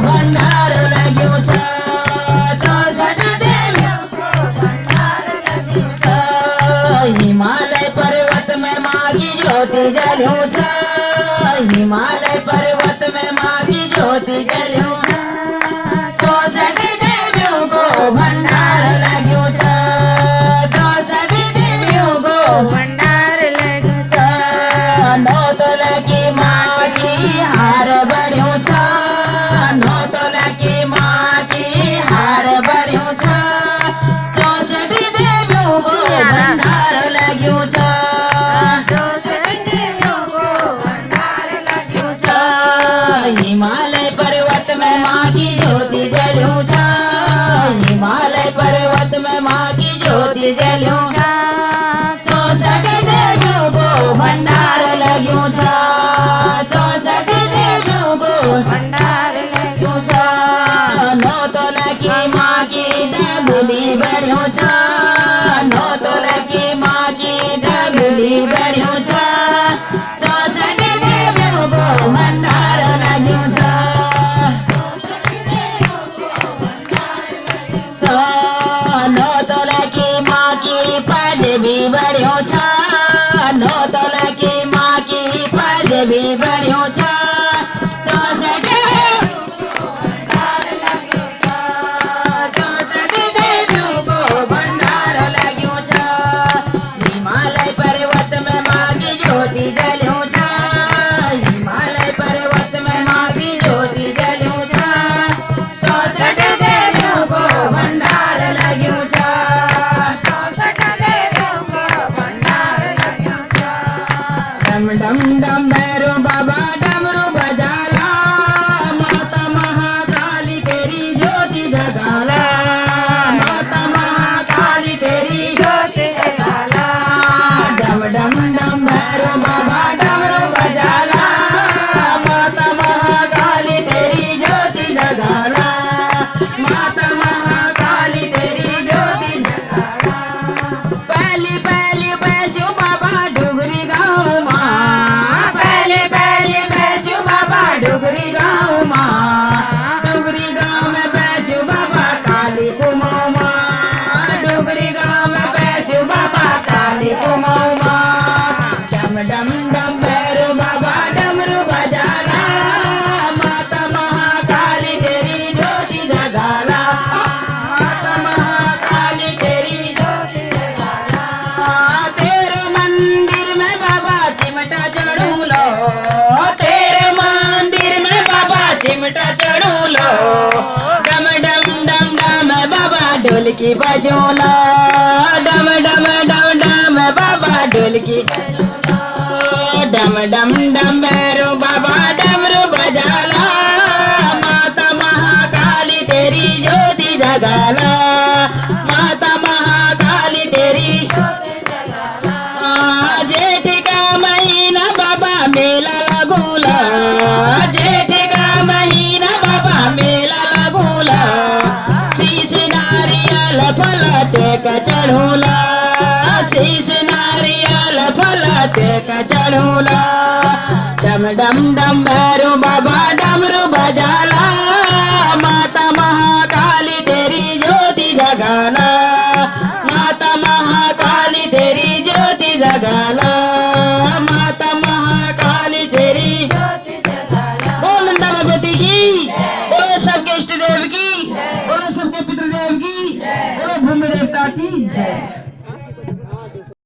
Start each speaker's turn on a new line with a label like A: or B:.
A: भंडार लग्यो छ 64 देवियों को भंडार लग्यो छ हिमालय पर्वत में माँ की ज्योति जल्यो छ हिमालय पर्वत में माँ की ज्योति जल्यो छ 64 देवियों को भंडार लग्यो छ 64 देवियों को भंडार लग्यो छ नौ तोला की माँ की हार बढ़्यो छ नौ तोला की माँ की हार बढ़्यो छ 64 देवियों को भंडार लग्यो छ 64 देवियों को भंडार लग्यो छ हिमालय पर्वत में माँ की ज्योति जल्यो छ हिमालय पर्वत में माँ की ज्योति जल्यो छ 64 देवियों को भंडार लग्यो छ 64 देवियों को भंडार लग्यो छ नौ तोला की माँ की डबली बढ़्यो छ नौ तोला की माँ की डबली बढ़्यो छ 64 देवियों को भंडार लग्यो छ नौ तोला की माँ की पदवी बढ़्यो छ नौ तोला की माँ की पदवी बढ़्यो छ 64 देवियों को भंडार लग्यो छ हिमालय पर्वत में माँ की ज्योति जल्यो छ हिमालय पर्वत में माँ की ज्योति जल्यो छ 64 देवियों को भंडार लग्यो छ 64 देवियों को भंडार लग्यो छ डम डम डम भैरो बाबा डमरू बजाला माता महाकाली तेरी ज्योति जगाला माता महाकाली तेरी ज्योति जगाला डम डम डम भैरो बाबा डमरू बजाला माता महाकाली तेरी ज्योति जगाला माता महाकाली तेरी ज्योति जगाला पहली पहली बैसो बाबा डुगरी गाँव माँ पहली पहली बैसो बाबा डुगरी गाँव माँ डुगरी गाँव में बैसो बाबा काली कुमाऊँ माँ डुगरी गाँव में बैसो बाबा काली कुमाऊँ माँ डम डम डम भैरो बाबा डमरू बजाला माता महाकाली तेरी ज्योति जगाला माता महाकाली तेरी ज्योति जगाला तेरे मंदिर में बाबा चिमटा चढ़ू लो तेरे मंदिर में बाबा चिमटा चढ़ू लो डम डम डम डम बाबा ढोलकी बजो लो डम डम डम डम बाबा ढोलकी डम डम डम भैरो बाबा डमरू बजाला माता महाकाली तेरी ज्योति जगाला माता महाकाली तेरी ज्योति जगाला जेठ का महीना बाबा मेला लगूला जेठ का महीना बाबा मेला लगूला शीश नारियल फल टेक चढ़ूला शीश नारियल फल टेक चढ़ूला डम डम डम भैरो बाबा डमरू बजाला माता महाकाली तेरी ज्योति जगाला माता महाकाली तेरी ज्योति जगाला माता महाकाली तेरी ज्योति जगाला बोल नंदा भगवती की बोलो सबके इष्ट देव की बोलो सबके पितृदेव की बोलो भूमि देवता की जय।